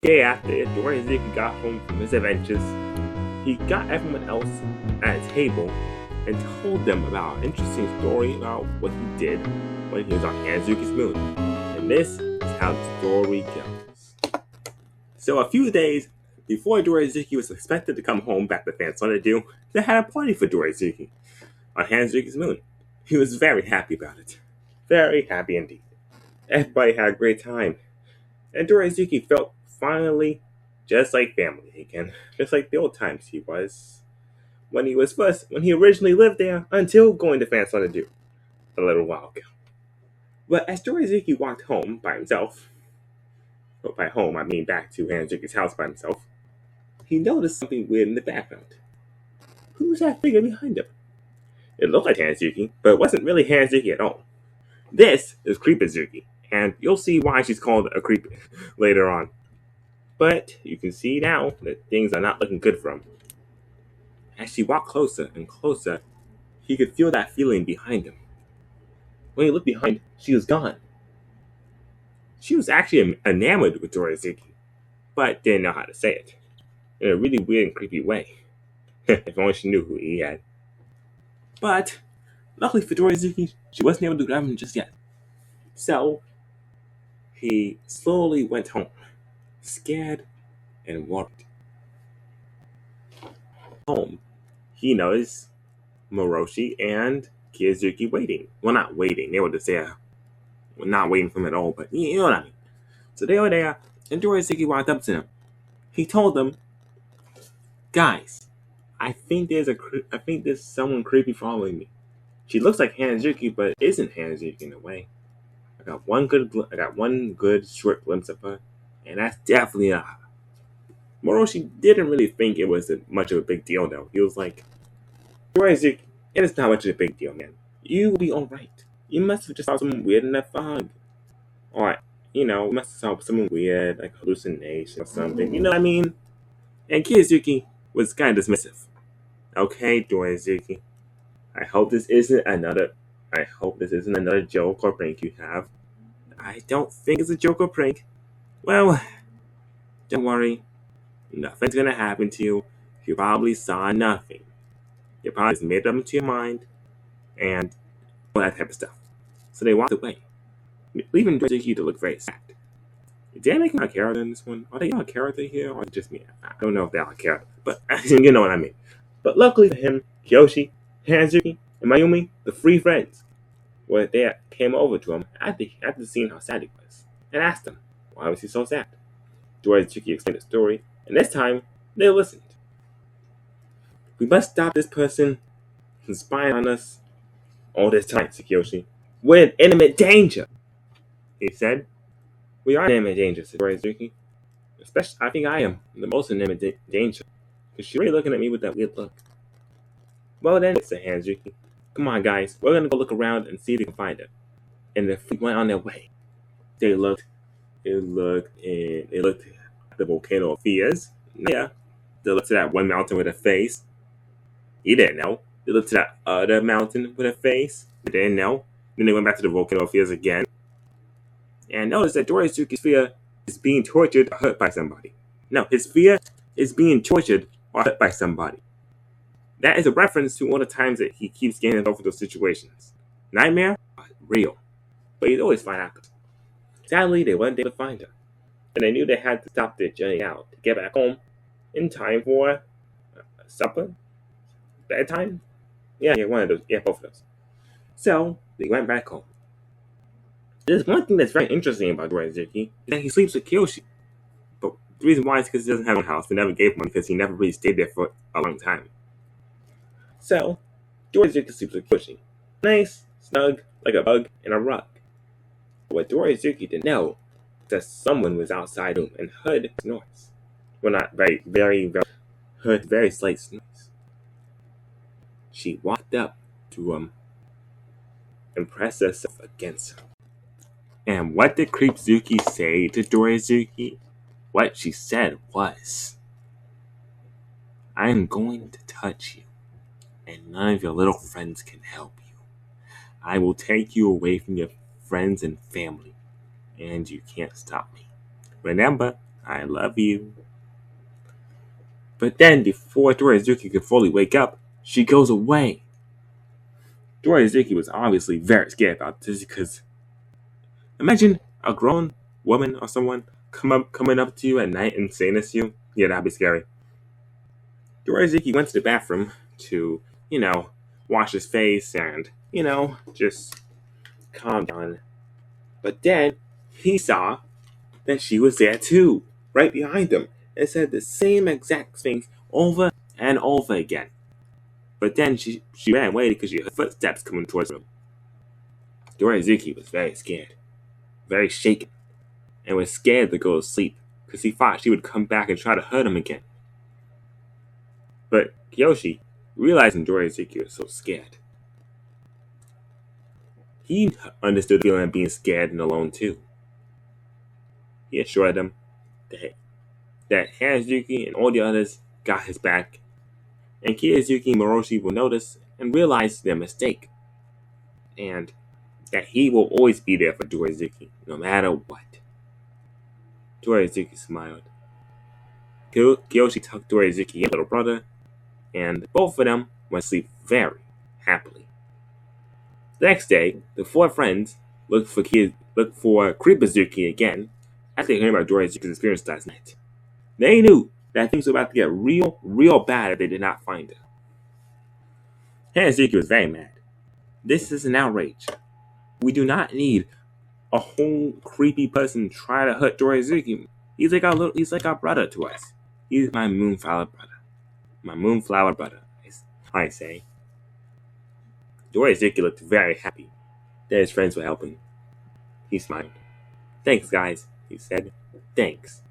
Day after Dorsazuki got home from his adventures, he got everyone else at a table and told them about an interesting story about what he did when he was on Hanzuki's moon. And this is how the story goes. So a few days before Dorsazuki was expected to come home back to Fansonadu, they had a party for Dorsazuki on Hanzuki's moon. He was very happy about it. Very happy indeed. Everybody had a great time. And Dorsazuki felt finally just like family again. Just like the old times he was. When he originally lived there until going to Fansonadu a little while ago. But as Dorsazuki walked home by himself, well, by home I mean back to Hanzuki's house by himself, he noticed something weird in the background. Who was that figure behind him? It looked like Hanzuki, but it wasn't really Hanzuki at all. This is creepzuki, and you'll see why she's called a creep later on. But you can see now that things are not looking good for him. As she walked closer and closer, he could feel that feeling behind him. When he looked behind, she was gone. She was actually enamored with Dorsazuki, but didn't know how to say it. In a really weird and creepy way. If only she knew who he had. But, luckily for Dorsazuki, she wasn't able to grab him just yet. So, he slowly went home, scared and worried. Home, he noticed Moroshi and Kiyozuki waiting. Well, not waiting. They were just there. Well, not waiting for him at all, but you know what I mean. So they were there, and Dorsazuki walked up to them. He told them, "Guys, I think there's someone creepy following me. She looks like Hanzuki, but isn't Hanzuki in a way. I got one good short glimpse of her, and that's definitely not her." Moroshi didn't really think it was much of a big deal, though. He was like, "Dorsazuki, it is not much of a big deal, man. You will be alright. You must have just saw something weird in that fog. Or, you must have saw something weird, like hallucination or something. You know what I mean?" And Kiyozuki was kind of dismissive. "Okay, Dorsazuki. I hope this isn't another joke or prank you have." "I don't think it's a joke or prank." "Well, don't worry. Nothing's gonna happen to you. You probably saw nothing. You probably just made it up into your mind and all that type of stuff." So they walked away, leaving Dorsazuki to look very sad. Did I make him a character in this one? Are they all a character here, or just me? I don't know if they're all a character, but you know what I mean. But luckily for him, Kyoshi, Hanzuki, and Mayumi, the three friends, were there, came over to him after seeing how sad he was, and asked him, why was he so sad? Dorsazuki explained the story, and this time, they listened. "We must stop this person from spying on us all this time," said Kyoshi. "We're in imminent danger," he said. "We are in imminent danger," said Dorsazuki. "Especially, I think I am the most in imminent danger, because she's really looking at me with that weird look." "Well then," said Hanzuki, "come on guys, we're gonna go look around and see if we can find her." And the three went on their way. They looked at the volcano of fears. Yeah. They looked at that one mountain with a face. He didn't know. They looked at that other mountain with a face. They didn't know. Then they went back to the volcano of fears again. And noticed that Dorsazuki's fear is being tortured or hurt by somebody. No, his fear is being tortured or hurt by somebody. That is a reference to all the times that he keeps getting involved with those situations. Nightmare? Real. But he'd always find out. Sadly, they weren't able to find her. And they knew they had to stop their journey out to get back home in time for supper? Bedtime? Yeah, one of those. Yeah, both of those. So, they went back home. There's one thing that's very interesting about Dorsazuki, is that he sleeps with Kyoshi. But the reason why is because he doesn't have a house. They never gave him one because he never really stayed there for a long time. So, Dorsazuki sleeps with Kyoshi. Nice, snug, like a bug in a rug. But what Dorsazuki didn't know is that someone was outside the room and heard his noise. Well, not heard very slight noise. She walked up to him and pressed herself against him. And what did creepzuki say to Dorsazuki? What she said was, "I am going to touch you, and none of your little friends can help you. I will take you away from your friends and family, and you can't stop me. Remember, I love you. But then, before Dorsazuki could fully wake up, she goes away. Dorsazuki was obviously very scared about this because imagine a grown woman or someone coming up to you at night and saying this to you. Yeah, that'd be scary. Dorsazuki went to the bathroom to, wash his face and, just calm down. But then he saw that she was there too, right behind him, and said the same exact things over and over again. But then she ran away because she heard footsteps coming towards him. Dorsazuki was very scared, very shaken, and was scared to go to sleep because he thought she would come back and try to hurt him again. But Kiyoshi, realizing Dorsazuki was so scared, he understood the feeling of being scared and alone too. He assured them that Hanazuki and all the others got his back, and Kiyoshi and Moroshi will notice and realize their mistake, and that he will always be there for Dorsazuki, no matter what. Dorsazuki smiled. Kiyoshi tucked Dorsazuki in, little brother, and both of them went to sleep very happily. The next day, the four friends looked for creepzuki again after hearing about Dorsazuki's experience last night. They knew that things were about to get real bad if they did not find her. Hanazuki was very mad. This is an outrage. We do not need a whole creepy person try to hurt Dorsazuki. He's like our brother to us. He's my moonflower brother. My moonflower brother, I say. Dorsazuki looked very happy that his friends were helping. He smiled. Thanks, guys, he said. Thanks.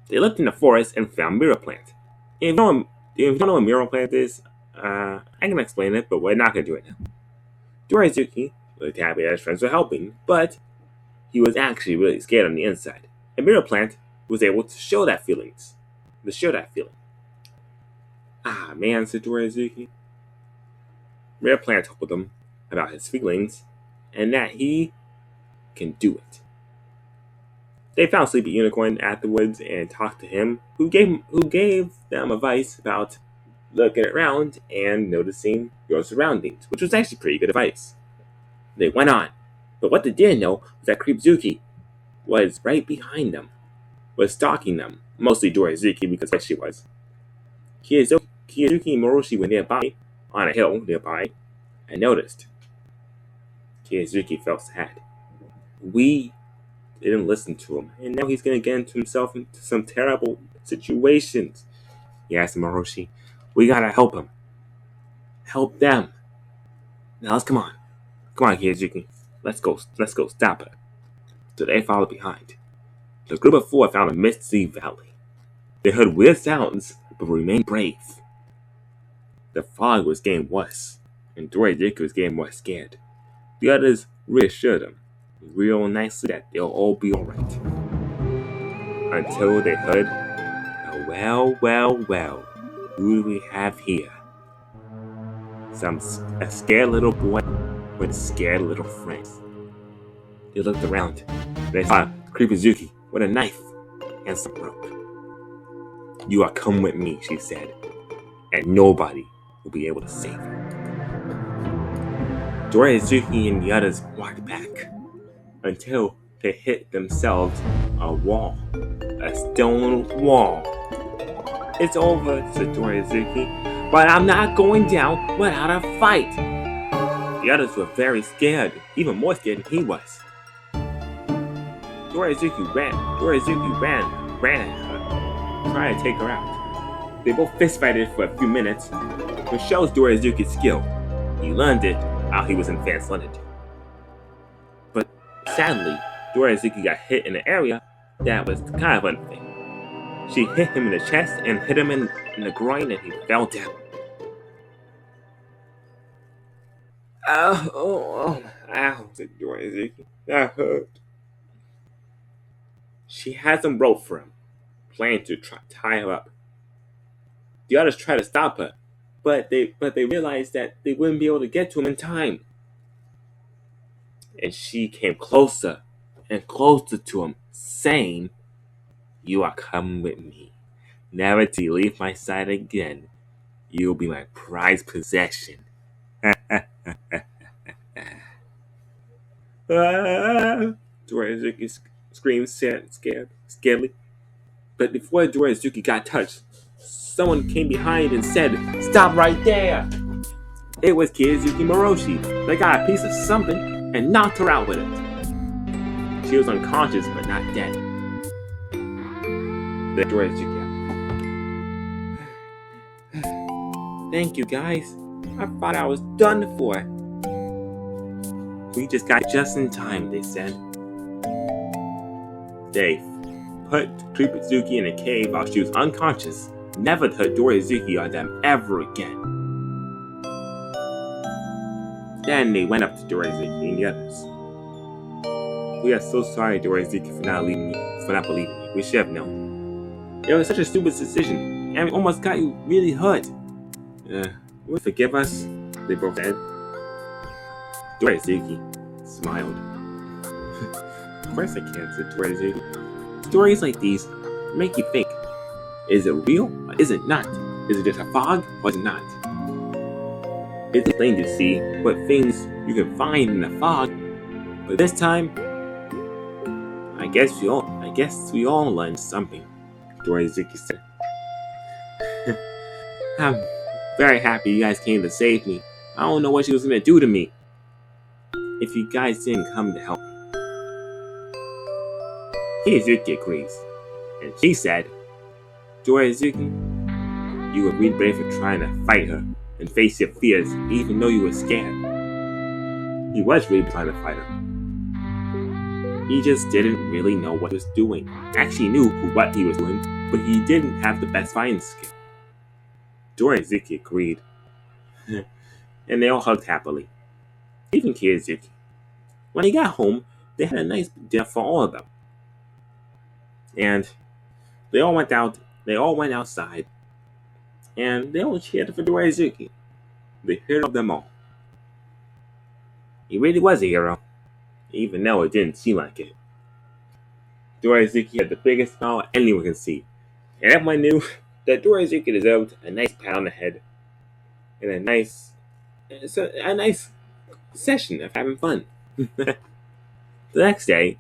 They looked in the forest and found mirror plant. If you don't know what mirror plant is, I can explain it, but we're not going to do it now. Dorsazuki looked happy that his friends were helping, but he was actually really scared on the inside. And mirror plant was able to show that feeling. Ah, man, said Dorsazuki. Mirror plant told him about his feelings and that he can do it. They found Sleepy Unicorn afterwards and talked to him, who gave them advice about looking around and noticing your surroundings, which was actually pretty good advice. They went on, but what they didn't know was that creepzuki was right behind them, was stalking them, mostly Dorsazuki because she was. Kiyoshi and Moroshi were nearby, on a hill nearby, and noticed. Kiyoshi felt sad. We didn't listen to him, and now he's going to get himself into some terrible situations. He asked Moroshi, we gotta help him. Help them. Now let's come on, Kiyoshi. Let's go stop her. So they followed behind. The group of four found a misty valley. They heard weird sounds, but remained brave. The fog was getting worse, and Dorsazuki was getting more scared. The others reassured him real nicely that they'll all be alright. Until they heard, well, who do we have here? A scared little boy with scared little friends. They looked around. They saw creepzuki with a knife and some rope. You are come with me, she said, and nobody will be able to save you. Dorsazuki and the others walked back until they hit themselves a wall, a stone wall. It's over, said Dorsazuki, but I'm not going down without a fight. The others were very scared, even more scared than he was. Dorsazuki ran at her, trying to take her out. They both fist-fighted for a few minutes, which shows Dorsazuki's skill. He learned it while he was in advanced learning. But sadly, Dorsazuki got hit in an area that was kind of unfair. She hit him in the chest and hit him in the groin, and he fell down. Ow, said Dorsazuki. That hurt. She had some rope for him, planning to tie her up. The others tried to stop her, but they realized that they wouldn't be able to get to him in time. And she came closer and closer to him, saying, you are coming with me, never to leave my side again. You'll be my prized possession. Ah! Dorsazuki screamed scaredly. But before Dorsazuki got touched, someone came behind and said, "Stop right there!" It was Kizuki Moroshi. They got a piece of something and knocked her out with it. She was unconscious but not dead. The Dorsazuki. Thank you, guys. I thought I was done for. We just got just in time, they said. They put creepzuki in a cave while she was unconscious, never to put dorsazuki on them ever again. Then they went up to Dorsazuki and the others. "We are so sorry, Dorsazuki, for not believing me. We should have known. It was such a stupid decision, and we almost got you really hurt. Will you forgive us?" They both said. Dorsazuki smiled. "Of course I can," said Dorsazuki. "Stories like these make you think. Is it real or is it not? Is it just a fog or is it not? It's plain to see what things you can find in the fog, but this time, I guess we all learned something," Dorsazuki said. "I'm very happy you guys came to save me. I don't know what she was going to do to me if you guys didn't come to help me." Kizuki agrees, and she said, "Dorsazuki, you were really brave for trying to fight her and face your fears even though you were scared." He was really trying to fight her. He just didn't really know what he was doing. Actually knew what he was doing, but he didn't have the best fighting skill. Dorsazuki agreed, and they all hugged happily, even Kizuki. When he got home, they had a nice dinner for all of them, and they all went outside, and they all cheered for Dorsazuki, the hero of them all. He really was a hero, even though it didn't seem like it. Dorsazuki had the biggest smile anyone could see, and everyone knew that Dorsazuki deserved a nice pat on the head and a nice session of having fun. The next day,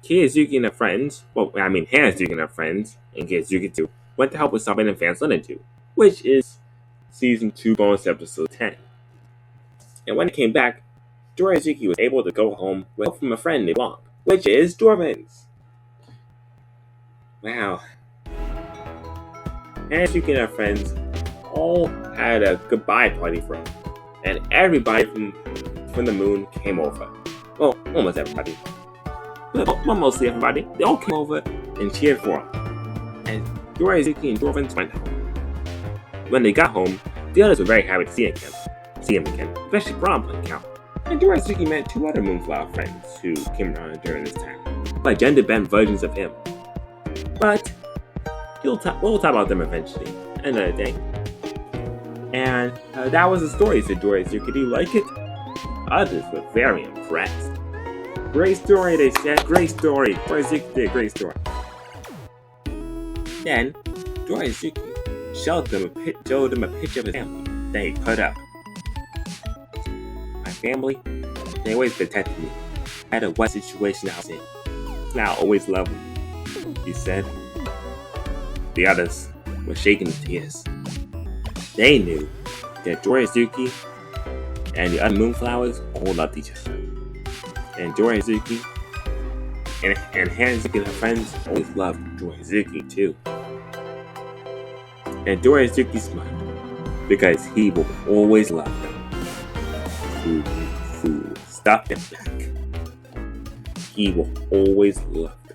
Hanazuki and her friends, and Kizuki too, went to help with something in fans wanted to, which is Season 2 bonus episode 10. And when they came back, Dorsazuki was able to go home with help from a friend named Long, which is Dorvins. Wow. Hanazuki and her friends all had a goodbye party for her, and everybody from the moon came over. Well, almost everybody. But mostly everybody. They all came over and cheered for him. And Dorsazuki and Dorvins went home. When they got home, the others were very happy to see him again, especially Braum and Cal. And Dorsazuki met 2 other Moonflower friends who came around during this time, like gender-bent versions of him. But we'll talk about them eventually, another day. And that was the story, said Dorsazuki. Did you like it? Others were very impressed. Great story, they said. Great story. Dorsazuki did a great story. Then, Dorsazuki showed them a picture of his family that he put up. My family, they always protected me, no matter what situation I was in. And I always loved them, he said. The others were shaking in tears. They knew that Dorsazuki and the other Moonflowers all loved each other. And Dorsazuki and Hanazuki and her friends always loved Dorsazuki too. And Dorsazuki smiled, because he will always love them. Fool, stuff him back. He will always love them.